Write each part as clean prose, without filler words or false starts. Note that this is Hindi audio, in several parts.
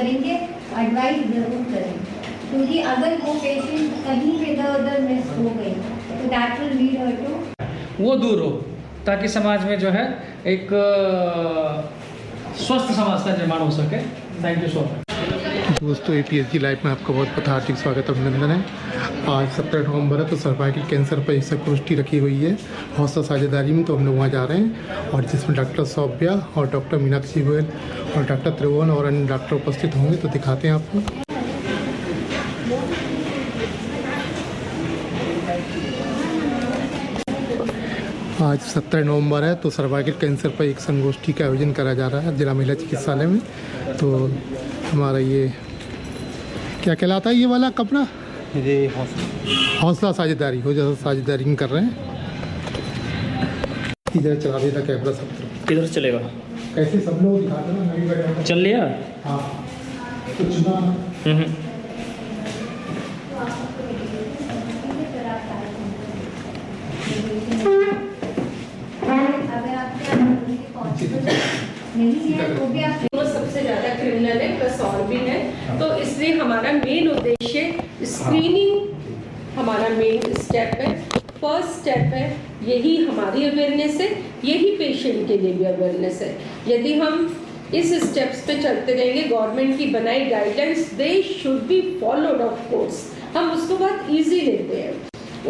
करेंगे, एडवाइस ज़रूर करें, क्योंकि अगर वो पेशेंट कहीं पे इधर उधर मिस हो गई तो that will lead her to वो दूर हो, ताकि समाज में जो है एक स्वस्थ समाज का निर्माण हो सके। Thank you so much. दोस्तों, APSG लाइव में आपका बहुत बहुत हार्दिक स्वागत अभिनंदन है। आज 17 नवंबर है, तो सर्वाइकल कैंसर पर एक संगोष्ठी रखी हुई है हौसला साझेदारी में, तो हम लोग वहाँ जा रहे हैं, और जिसमें डॉक्टर सौभ्या और डॉक्टर मीनाक्षी गोयल और डॉक्टर त्रिभुवन और अन्य डॉक्टर उपस्थित होंगे। तो दिखाते हैं आपको। आज 17 नवंबर है, तो सर्वाइकल कैंसर पर एक संगोष्ठी का आयोजन करा जा रहा है जिला महिला चिकित्सालय में। तो हमारा ये क्या कहलाता है, ये वाला कपड़ा, ये हौसला साझेदारी हो, जैसा साझेदारी में कर रहे हैं। इधर चला देता कैमरा सब तरफ। किधर चलेगा? कैसे सब लोग दिखाते हैं, मैं भी बैठा हूं। चल लिया? हाँ, कुछ ना वो सबसे ज़्यादा क्रिमिनल है, प्लस और भी है, तो इसलिए हमारा मेन उद्देश्य स्क्रीनिंग हमारा मेन स्टेप है, फर्स्ट स्टेप है। यही हमारी अवेयरनेस है, यही पेशेंट के लिए भी अवेयरनेस है। यदि हम इस स्टेप्स पे चलते रहेंगे, गवर्नमेंट की बनाई guidelines they should be followed of course, हम उसको बहुत ईजी लेते हैं,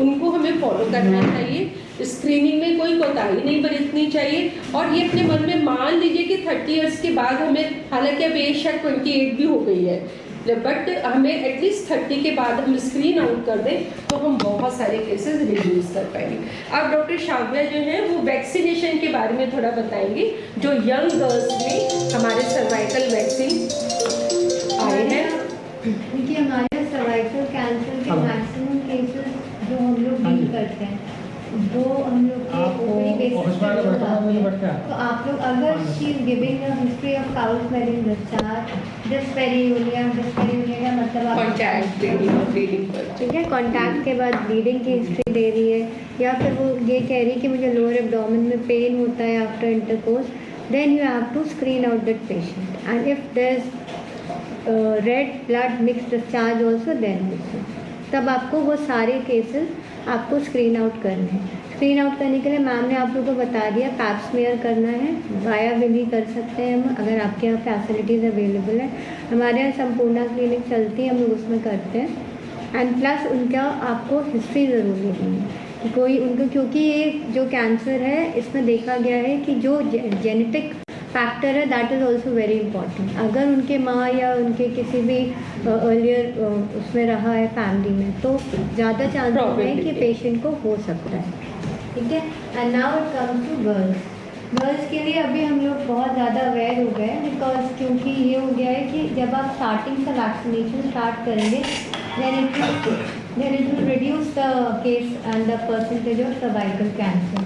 उनको हमें फॉलो करना चाहिए। स्क्रीनिंग में कोई कोताही नहीं बरतनी चाहिए, और ये अपने मन में मान लीजिए कि 30 इयर्स के बाद हमें, हालांकि अब एज शायद 28 भी हो गई है, बट हमें एटलीस्ट 30 के बाद हम स्क्रीन आउट कर दें तो हम बहुत सारे केसेस रिड्यूस कर पाएंगे। अब डॉक्टर शाव्या जो है वो वैक्सीनेशन के बारे में थोड़ा बताएंगी, जो यंग गर्ल्स में हमारे सर्वाइकल वैक्सीन आए हैं। देखिए, हमारे सर्वाइकल कैंसर के मैक्सिमम केसेस जो हम लोग डील करते हैं वो हम लोग के ओपीडी बेसिस पर होते हैं। तो आप लोग अगर she is giving a history of foul smelling discharge, dyspareunia का मतलब कॉन्टैक्ट ब्लीडिंग पर, ठीक है, कॉन्टैक्ट के बाद ब्लीडिंग की हिस्ट्री दे रही है, या फिर वो ये कह रही है कि मुझे लोअर एब्डोमेन में पेन होता है after intercourse, then you have to screen out that patient, and if there is red blood mixed discharge also, then तब आपको वो सारे केसेस आपको स्क्रीन आउट करने हैं। स्क्रीन आउट करने के लिए मैम ने आप लोगों को बता दिया, पैप स्मीयर करना है, वाया विली कर सकते हैं हम, अगर आपके यहाँ फैसिलिटीज़ अवेलेबल है। हमारे यहाँ संपूर्णा क्लिनिक चलती है, हम लोग उसमें करते हैं। एंड प्लस उनका आपको हिस्ट्री ज़रूर लेनी है कि कोई उनको, क्योंकि ये जो कैंसर है इसमें देखा गया है कि जो जेनेटिक फैक्टर है that is also very important. अगर उनके माँ या उनके किसी भी अर्लियर उसमें रहा है फैमिली में, तो ज़्यादा चांसेस है कि पेशेंट को हो सकता है, ठीक है। And now it comes to girls के लिए अभी हम लोग बहुत ज़्यादा अवेयर हो गए, बिकॉज क्योंकि ये हो गया है कि जब आप स्टार्टिंग से वैक्सीनेशन स्टार्ट करेंगे then it will reduce the case and the percentage of cervical cancer.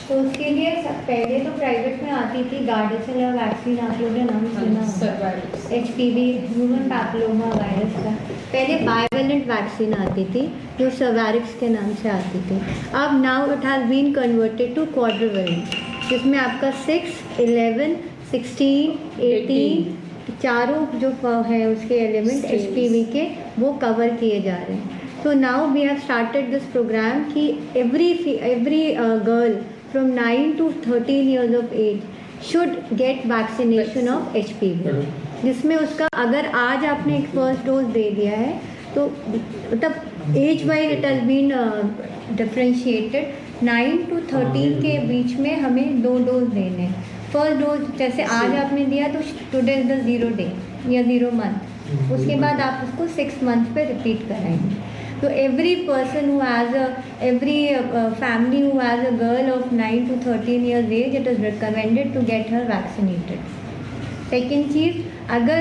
तो उसके लिए पहले तो प्राइवेट में आती थी गार्डेसिला वैक्सीन, आप लोगों ने नाम सुना, HPV ह्यूमन पैपिलोमा वायरस का। पहले बाइवेलेंट वैक्सीन आती थी जो सर्वैरिक्स के नाम से आती थी। अब now it has been converted to quadrivalent, जिसमें आपका 6, 11, 16, 18 चारों जो है उसके एलिमेंट HPV के वो कवर किए जा रहे हैं। So now we have started this program कि every girl from 9 to 13 years of age should get vaccination of HPV, जिसमें उसका अगर आज आपने एक फर्स्ट डोज दे दिया है तो मतलब age wise it has been differentiated. 9 to 13 के बीच में हमें 2 डोज देने हैं। फर्स्ट डोज जैसे आज आपने दिया तो टुडे इज द 0 डे या 0 मंथ, उसके बाद आप उसको 6 मंथ पे रिपीट कराएंगे। So every person who has every family who has a girl of 9 to 13 years age, it is recommended to get her vaccinated. Second चीज़, अगर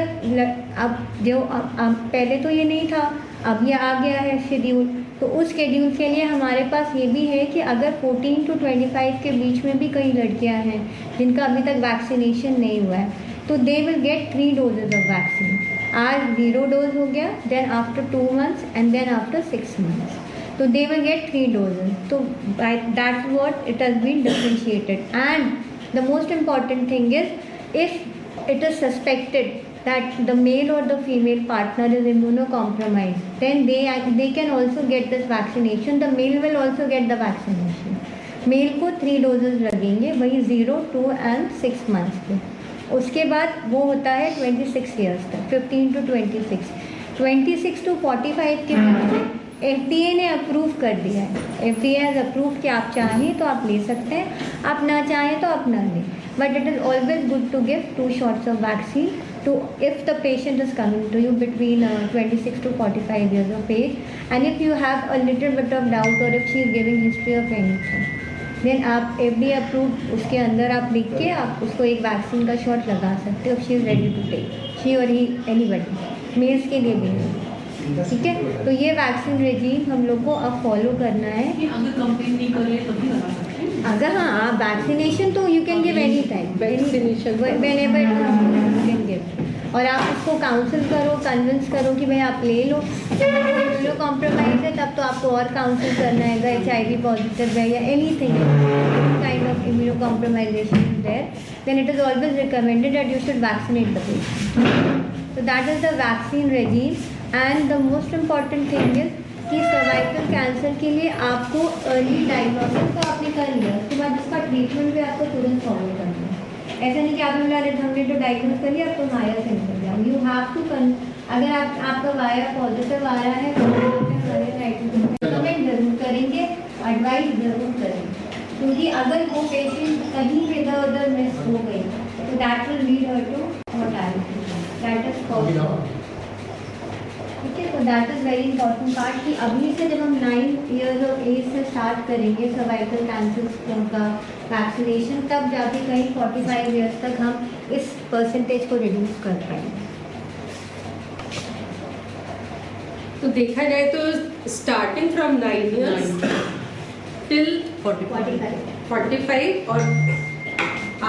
अब जो पहले तो ये नहीं था, अब ये आ गया है शेड्यूल, तो उस शेड्यूल के लिए हमारे पास ये भी है कि अगर 14 to 25 के बीच में भी कई लड़कियां हैं जिनका अभी तक वैक्सीनेशन नहीं हुआ है, तो they will get 3 doses of vaccine. आज 0 डोज हो गया, then after 2 months and then after 6 months, तो दे विल गेट 3 डोजेज। तो that's what it has been differentiated. And the most important thing is, if it is suspected that the male or the female partner is immunocompromised, then they can also get this vaccination. The male will also get the vaccination. Male को 3 डोजेज लगेंगे, वही 0, 2 and 6 मंथ्स पे. उसके बाद वो होता है 26 ईयर्स तक, 15 to 26. 26 to 45 के बीच में FDA ने अप्रूव कर दिया है. FDA हैज़ अप्रूव कि आप चाहें तो आप ले सकते हैं, आप ना चाहें तो आप ना लें. But it is always good to give 2 shots of vaccine to if the patient is coming to you between 26 to 45 years of age, and if you have a little bit of doubt or if she is giving history of anything, then आप FDA अप्रूव उसके अंदर आप लिख के आप उसको एक वैक्सीन का शॉट लगा सकते हो. She is ready to take, she और ही एनीबडी, मेल्स के लिए भी. ठीक है, तो ये वैक्सीन रेजीम हम लोग को अब फॉलो करना है. अगर कंप्लेन नहीं करे तभी लगा सकते हैं. अगर हाँ आप वैक्सीनेशन तो you can give any time, Vaccination. whenever you can give. और आप उसको काउंसिल करो, कन्विंस करो कि भाई आप ले लो. इम्यूनो कॉम्प्रोमाइज है तब तो आपको और काउंसिल करना है. HIV पॉजिटिव है या anything kind of immuno compromisation is there, then it is always recommended that you should vaccinate the patient. So that is the vaccine regime, and the most important thing is कि सर्वाइकल कैंसर के लिए आपको अर्ली डायग्नोसिस तो आपने कर लिया, उसके बाद इसका ट्रीटमेंट भी आपको तुरंत फॉलो करना है. ऐसा नहीं कि आपने बोला अरे हमने तो डायग्नोस कर लिया अब तो माया से निकल जाओ. यू हैव टू अगर आपका वाया पॉजिटिव आ रहा है तो कमेंट ज़रूर करेंगे, एडवाइस ज़रूर करेंगे, क्योंकि अगर वो पेशेंट कहीं पे इधर उधर मिस हो गई तो that will lead her to mortality. That is called. ठीक है, तो that is very important part कि अभी से जब हम 9 years of एज से स्टार्ट करेंगे सर्वाइकल कैंसर का वैक्सीनेशन, तब जाके कहीं 45 years तक हम इस परसेंटेज को रिड्यूस कर पाएंगे. तो देखा जाए तो स्टार्टिंग फ्रॉम 9 years टिल 45 और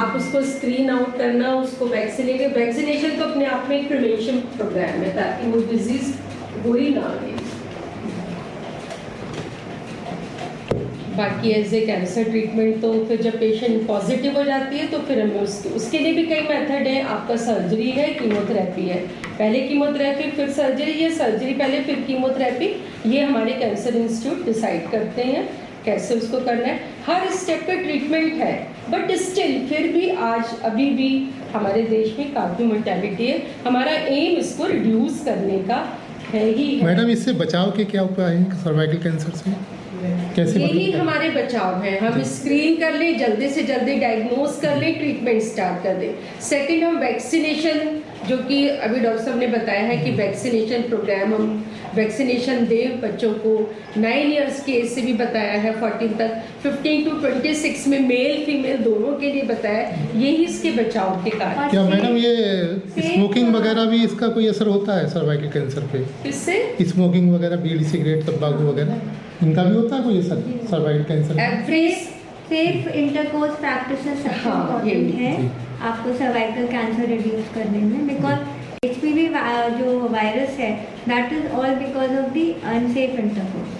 आप उसको स्क्रीन आउट करना, उसको वैक्सीनेशन तो अपने आप में एक प्रिवेंशन प्रोग्राम है ताकि वो डिजीज हो ही ना आए. बाकी एज ए कैंसर ट्रीटमेंट तो फिर जब पेशेंट पॉजिटिव हो जाती है तो फिर हमें उसके लिए भी कई मेथड है. आपका सर्जरी है, कीमोथेरेपी है, पहले कीमोथेरेपी फिर सर्जरी, या सर्जरी पहले फिर कीमोथेरेपी, ये हमारे कैंसर इंस्टीट्यूट डिसाइड करते हैं कैसे उसको करना है. हर स्टेप पे ट्रीटमेंट है, बट स्टिल फिर भी आज अभी भी हमारे देश में काफ़ी मोर्टेलिटी है. हमारा एम इसको रिड्यूस करने का है ही है. मैडम इससे बचाव के क्या उपाय हैं सर्वाइकल कैंसर से, कैसे यही हमारे बचाव है. हम स्क्रीन कर लें, जल्दी से जल्दी डायग्नोज कर लें, ट्रीटमेंट स्टार्ट कर दें. सेकंड, हम वैक्सीनेशन, जो कि अभी डॉक्टर साहब ने बताया है कि वैक्सीनेशन प्रोग्राम हम वैक्सीनेशन दें बच्चों को. 9 years के एज से भी बताया है 14 तक, 15 to 26 में मेल फीमेल दोनों के लिए बताया. यही इसके बचाव के कारण. क्या मैडम ये स्मोकिंग वगैरह भी इसका कोई असर होता है सर्वाइकल कैंसर पे? इससे स्मोकिंग वगैरह, बीड़ी सिगरेट तंबाकू वगैरह, इनका भी होता है कोई असर सर्वाइकल कैंसर पे? एवरी सेफ इंटरकोर्स प्रैक्टिसेस सबसे इम्पोर्टेंट है आपको सर्वाइकल कैंसर रिड्यूस करने में. बिकॉज HPV जो वायरस है that is all because of the unsafe intercourse.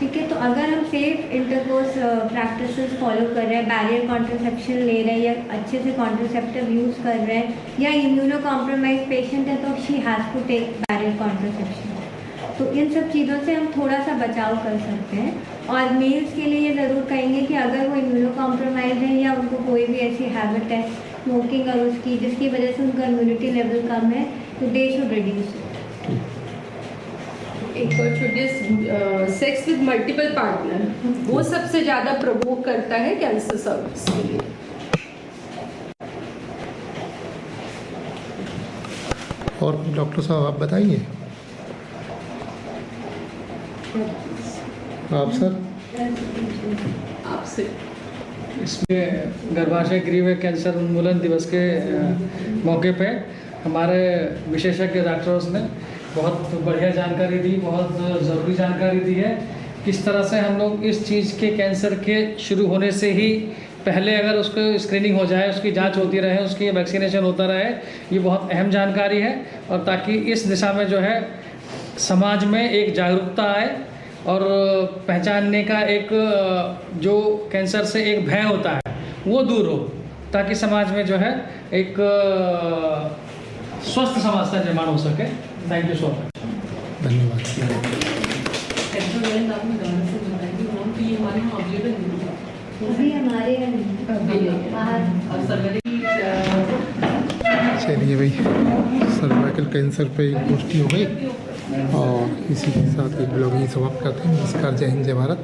ठीक है, तो अगर हम सेफ इंटरकोर्स प्रैक्टिसेस फॉलो कर रहे हैं, बैरियर कॉन्ट्रासेप्शन ले रहे हैं या अच्छे से कॉन्ट्रासेप्टिव यूज़ कर रहे हैं, या इम्यूनो कॉम्प्रोमाइज पेशेंट है तो she has to take barrier contraception. तो इन सब चीज़ों से हम थोड़ा सा बचाव कर सकते हैं. और मेल्स के लिए ये ज़रूर कहेंगे कि अगर वो इम्यूनो कॉम्प्रोमाइज है या उनको कोई भी ऐसी हैबिट है स्मोकिंग और उसकी जिसकी वजह से उनका इम्यूनिटी लेवल कम है, तो दे शुड रिड्यूस. एक और छोटे सेक्स विद मल्टीपल पार्टनर, वो सबसे ज़्यादा प्रवोक करता है कैंसर सर्विस के लिए. और डॉक्टर साहब आप बताइए. आप सर आपसे इसमें गर्भाशय ग्रीव कैंसर उन्मूलन दिवस के मौके पे हमारे विशेषज्ञ डॉक्टर्स ने बहुत बढ़िया जानकारी दी, बहुत ज़रूरी जानकारी दी है. किस तरह से हम लोग इस चीज़ के कैंसर के शुरू होने से ही पहले अगर उसको स्क्रीनिंग हो जाए, उसकी जांच होती रहे, उसकी वैक्सीनेशन होता रहे, ये बहुत अहम जानकारी है. और ताकि इस दिशा में जो है समाज में एक जागरूकता आए और पहचानने का एक जो कैंसर से एक भय होता है वो दूर हो, ताकि समाज में जो है एक स्वस्थ समाज का निर्माण हो सके। Thank you so much. धन्यवाद। एक्चुअली आपने गाना से बताया कि वहाँ पे ये हमारे यहाँ अवेलेबल नहीं है। अभी हमारे यहाँ नहीं, बाहर अब सर्जरी चलिए भाई, सर्वाइकल कैंसर पे गोष्ठी हो गई और इसी के साथ एक ब्लॉग ही समाप्त करते हैं। नमस्कार, जय हिंद, जय भारत।